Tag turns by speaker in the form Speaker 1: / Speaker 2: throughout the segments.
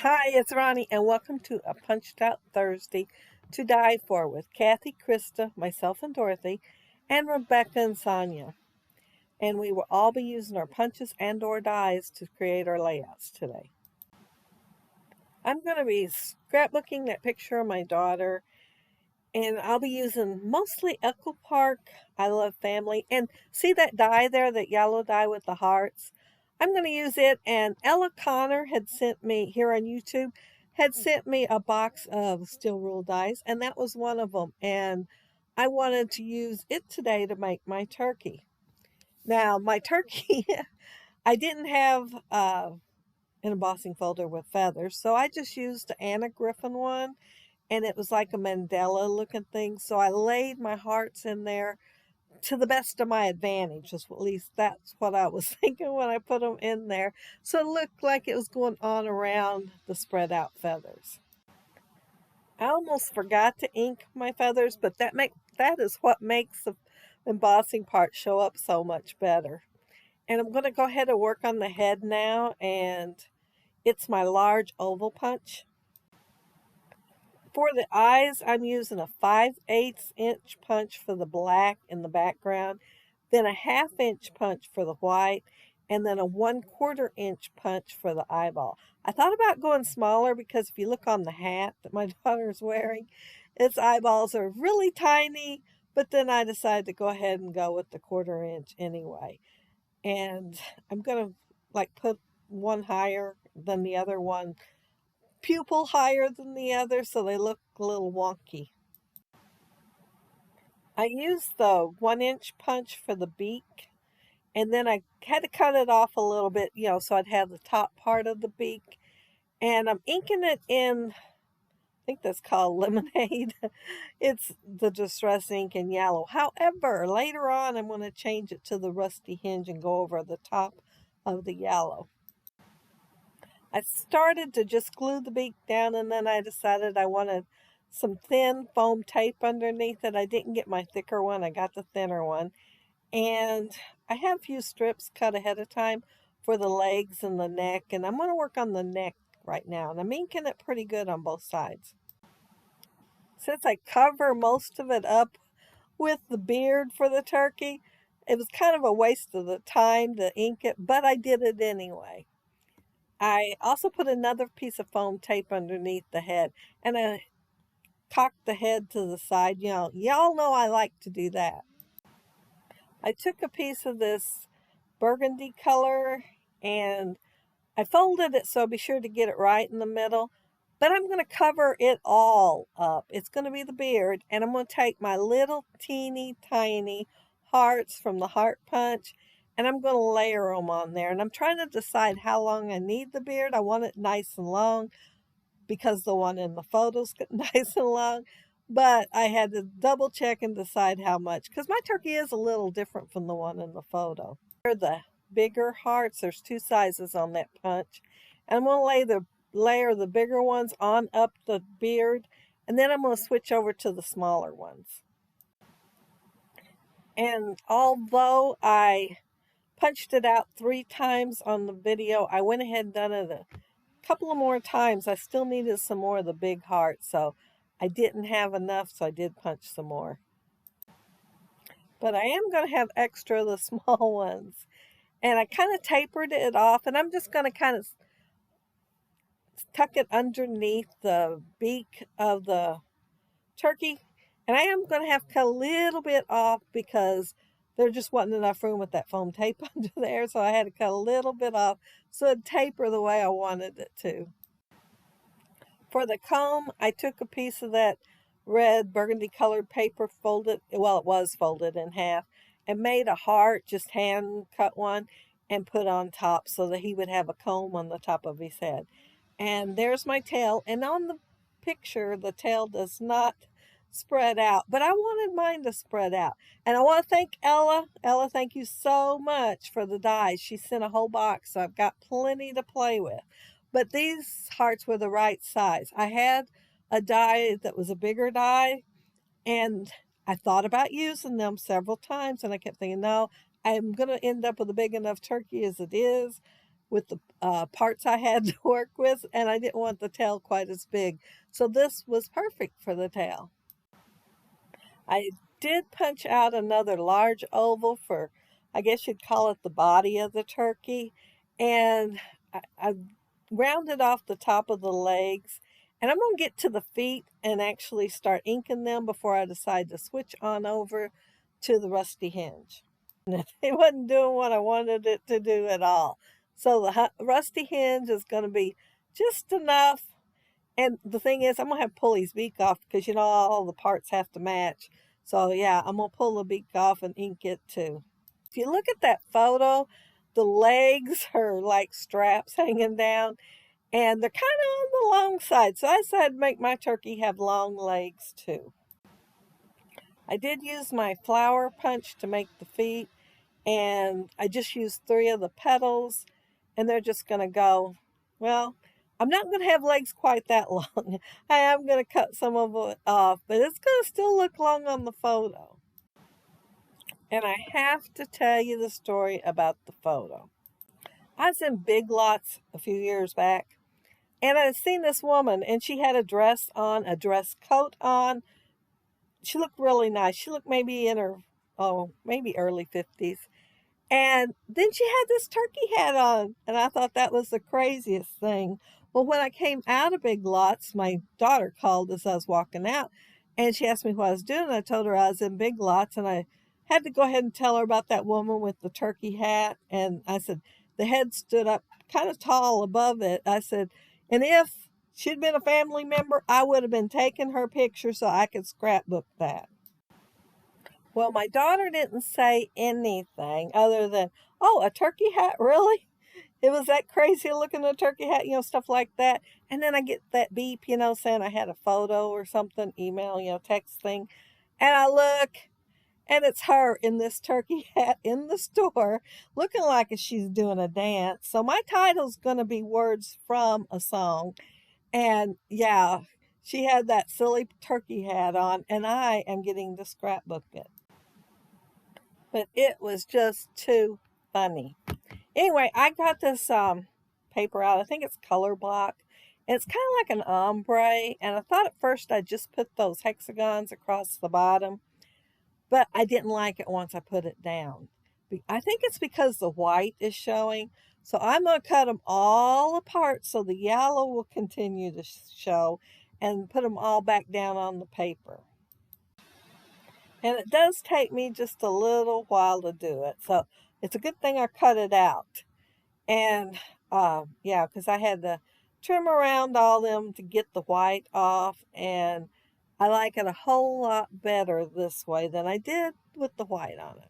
Speaker 1: Hi, it's Ronnie, and welcome to a Punched Out Thursday to Die For with Kathy, Krista, myself, and Dorothy, and Rebecca and Sonia. And we will all be using our punches and/or dies to create our layouts today. I'm going to be scrapbooking that picture of my daughter, and I'll be using mostly Echo Park, I Love Family, and see that die there, that yellow die with the hearts? I'm going to use it, and Ella Connor had sent me, here on YouTube, had sent me a box of steel rule dies, and that was one of them, and I wanted to use it today to make my turkey. Now, my turkey, I didn't have an embossing folder with feathers, so I just used the Anna Griffin one, and it was like a mandala looking thing, so I laid my hearts in there to the best of my advantage. At least that's what I was thinking when I put them in there, so it looked like it was going on around the spread out feathers. I almost forgot to ink my feathers, but that is what makes the embossing part show up so much better. And I'm going to go ahead and work on the head now, and it's my large oval punch. For the eyes, I'm using a 5/8 inch punch for the black in the background, then a 1/2 inch punch for the white, and then a 1/4 inch punch for the eyeball. I thought about going smaller because if you look on the hat that my daughter is wearing, its eyeballs are really tiny, but then I decided to go ahead and go with the 1/4 inch anyway. And I'm going to put one higher than the other one, pupil higher than the other, so they look a little wonky. I used the 1-inch punch for the beak, and then I had to cut it off a little bit, so I'd have the top part of the beak. And I'm inking it in, I think that's called lemonade. It's the distress ink in yellow. However, later on I'm going to change it to the rusty hinge and go over the top of the yellow. I started to just glue the beak down, and then I decided I wanted some thin foam tape underneath it. I didn't get my thicker one, I got the thinner one. And I have a few strips cut ahead of time for the legs and the neck, and I'm going to work on the neck right now. And I'm inking it pretty good on both sides. Since I cover most of it up with the beard for the turkey, it was kind of a waste of the time to ink it, but I did it anyway. I also put another piece of foam tape underneath the head, and I cocked the head to the side. Y'all know I like to do that. I took a piece of this burgundy color and I folded it, so be sure to get it right in the middle. But I'm going to cover it all up. It's going to be the beard, and I'm going to take my little teeny tiny hearts from the heart punch, and I'm going to layer them on there. And I'm trying to decide how long I need the beard. I want it nice and long because the one in the photos got nice and long. But I had to double check and decide how much, because my turkey is a little different from the one in the photo. The bigger hearts, there's 2 sizes on that punch. And I'm going to layer the bigger ones on up the beard, and then I'm going to switch over to the smaller ones. And although I punched it out 3 times on the video, I went ahead and done it a couple of more times. I still needed some more of the big heart, so I didn't have enough, so I did punch some more. But I am going to have extra of the small ones. And I kind of tapered it off, and I'm just going to kind of tuck it underneath the beak of the turkey. And I am going to have to cut a little bit off because there just wasn't enough room with that foam tape under there, so I had to cut a little bit off so it'd taper the way I wanted it to. For the comb, I took a piece of that red burgundy colored paper, it was folded in half, and made a heart, just hand cut one, and put on top so that he would have a comb on the top of his head. And there's my tail, and on the picture the tail does not spread out, but I wanted mine to spread out. And I want to thank Ella. Ella, thank you so much for the dies. She sent a whole box, so I've got plenty to play with. But these hearts were the right size. I had a die that was a bigger die, and I thought about using them several times, and I kept thinking, no, I'm going to end up with a big enough turkey as it is. with the parts I had to work with, and I didn't want the tail quite as big. So this was perfect for the tail. I did punch out another large oval for, I guess you'd call it the body of the turkey, and I rounded off the top of the legs, and I'm going to get to the feet and actually start inking them before I decide to switch on over to the rusty hinge. It wasn't doing what I wanted it to do at all. So the rusty hinge is going to be just enough. And the thing is, I'm going to have to pull his beak off because, all the parts have to match. So yeah, I'm going to pull the beak off and ink it too. If you look at that photo, the legs are like straps hanging down, and they're kind of on the long side. So I decided to make my turkey have long legs too. I did use my flower punch to make the feet, and I just used 3 of the petals, and they're just going to go, well, I'm not going to have legs quite that long. I am going to cut some of it off, but it's going to still look long on the photo. And I have to tell you the story about the photo. I was in Big Lots a few years back, and I had seen this woman, and she had a dress on, a dress coat on. She looked really nice. She looked maybe in her, maybe early 50s. And then she had this turkey hat on, and I thought that was the craziest thing. Well, when I came out of Big Lots, my daughter called as I was walking out, and she asked me what I was doing. I told her I was in Big Lots, and I had to go ahead and tell her about that woman with the turkey hat. And I said, the head stood up kind of tall above it. I said, and if she'd been a family member, I would have been taking her picture so I could scrapbook that. Well, my daughter didn't say anything other than, oh, a turkey hat, really? It was that crazy looking a turkey hat, stuff like that. And then I get that beep, saying I had a photo or something, email, text thing. And I look, and it's her in this turkey hat in the store, looking like she's doing a dance. So my title's going to be words from a song. And yeah, she had that silly turkey hat on, and I am getting to scrapbook it. But it was just too funny. Anyway, I got this paper out. I think it's color block. And it's kind of like an ombre. And I thought at first I'd just put those hexagons across the bottom. But I didn't like it once I put it down. I think it's because the white is showing. So I'm going to cut them all apart so the yellow will continue to show, and put them all back down on the paper. And it does take me just a little while to do it. So it's a good thing I cut it out. And yeah, because I had to trim around all them to get the white off. And I like it a whole lot better this way than I did with the white on it.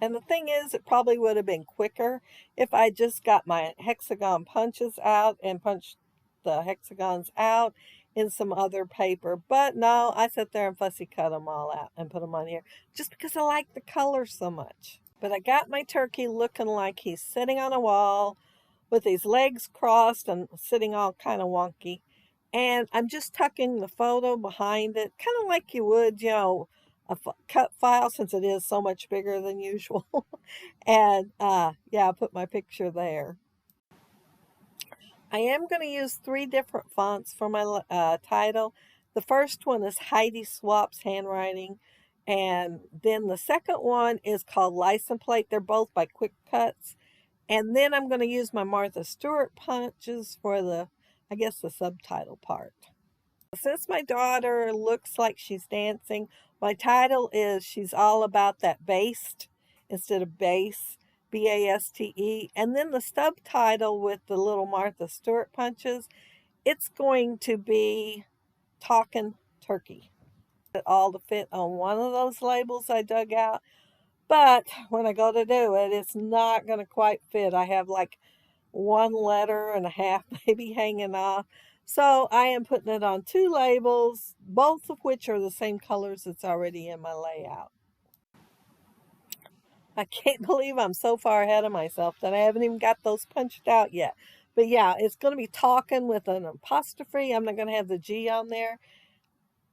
Speaker 1: And the thing is, it probably would have been quicker if I just got my hexagon punches out and punched the hexagons out in some other paper. But no, I sat there and fussy cut them all out and put them on here just because I like the color so much. But I got my turkey looking like he's sitting on a wall with his legs crossed and sitting all kind of wonky. And I'm just tucking the photo behind it, kind of like you would, a cut file, since it is so much bigger than usual. And yeah, I put my picture there. I am going to use 3 different fonts for my title. The first one is Heidi Swap's handwriting. And then the second one is called License Plate. They're both by Quick Cuts. And then I'm going to use my Martha Stewart punches for I guess, the subtitle part. Since my daughter looks like she's dancing, my title is She's All About That Based instead of Base, Baste. And then the subtitle with the little Martha Stewart punches, it's going to be Talkin' Turkey. It all to fit on one of those labels I dug out. But when I go to do it, it's not going to quite fit. I have like 1 letter and a half maybe hanging off. So I am putting it on 2 labels, both of which are the same colors that's already in my layout. I can't believe I'm so far ahead of myself that I haven't even got those punched out yet. But yeah, it's going to be talking with an apostrophe. I'm not going to have the G on there.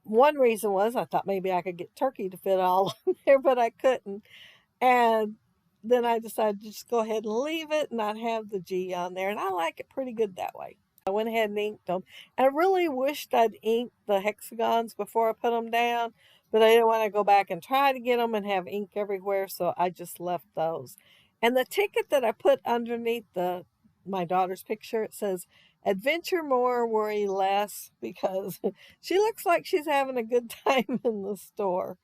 Speaker 1: One reason was I thought maybe I could get turkey to fit all on there, but I couldn't. And then I decided to just go ahead and leave it and not have the G on there. And I like it pretty good that way. I went ahead and inked them. I really wished I'd inked the hexagons before I put them down, but I didn't want to go back and try to get them and have ink everywhere, so I just left those. And the ticket that I put underneath my daughter's picture, it says, "Adventure more, worry less," because she looks like she's having a good time in the store.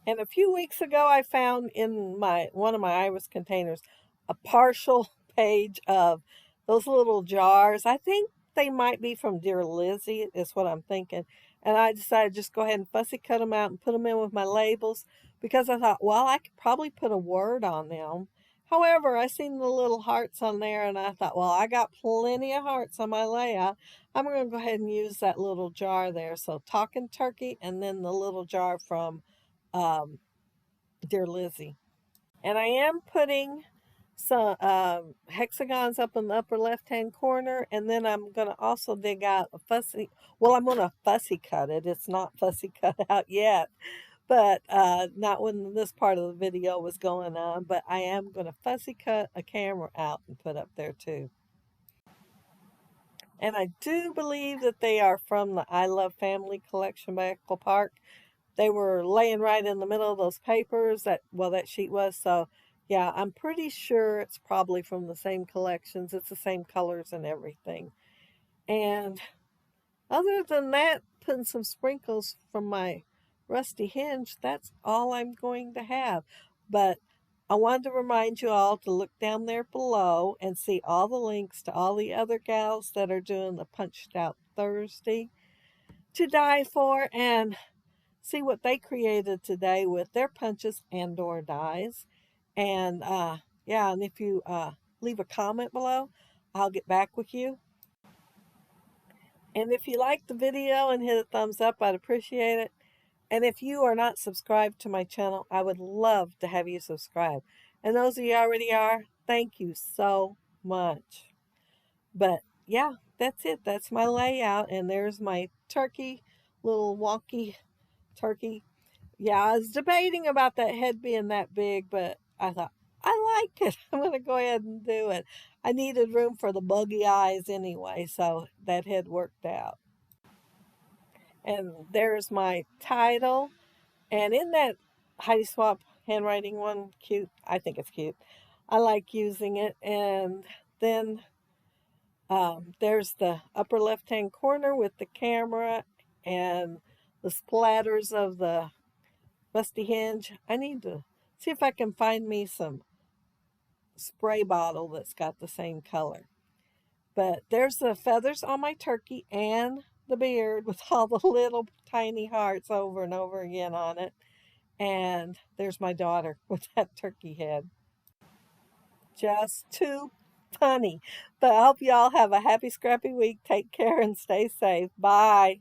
Speaker 1: And a few weeks ago, I found in one of my iris containers a partial page of those little jars. I think they might be from Dear Lizzie, is what I'm thinking. And I decided to just go ahead and fussy cut them out and put them in with my labels because I thought, well, I could probably put a word on them. However, I seen the little hearts on there and I thought, well, I got plenty of hearts on my layout. I'm going to go ahead and use that little jar there. So Talking Turkey and then the little jar from um, Dear Lizzie. And I am putting some hexagons up in the upper left hand corner, and then I'm going to also dig out a fussy, well, I'm going to fussy cut it. It's not fussy cut out yet, but not when this part of the video was going on, but I am going to fussy cut a camera out and put up there too. And I do believe that they are from the I Love Family collection by Echo Park. They were laying right in the middle of those papers that sheet was. So yeah, I'm pretty sure it's probably from the same collections. It's the same colors and everything. And other than that, putting some sprinkles from my rusty hinge, that's all I'm going to have. But I wanted to remind you all to look down there below and see all the links to all the other gals that are doing the Punched Out Thursday to die for, and see what they created today with their punches and or dies. And yeah, and if you leave a comment below, I'll get back with you. And if you like the video and hit a thumbs up, I'd appreciate it. And if you are not subscribed to my channel, I would love to have you subscribe. And those of you already are, thank you so much. But yeah, that's it. That's my layout. And there's my turkey, little wonky turkey. Yeah, I was debating about that head being that big, but I thought, I like it. I'm going to go ahead and do it. I needed room for the buggy eyes anyway, so that head worked out. And there's my title. And in that Heidi Swap handwriting one, cute. I think it's cute. I like using it. And then there's the upper left-hand corner with the camera and the splatters of the rusty hinge. I need to see if I can find me some spray bottle that's got the same color. But there's the feathers on my turkey and the beard with all the little tiny hearts over and over again on it. And there's my daughter with that turkey head. Just too funny. But I hope you all have a happy, scrappy week. Take care and stay safe. Bye.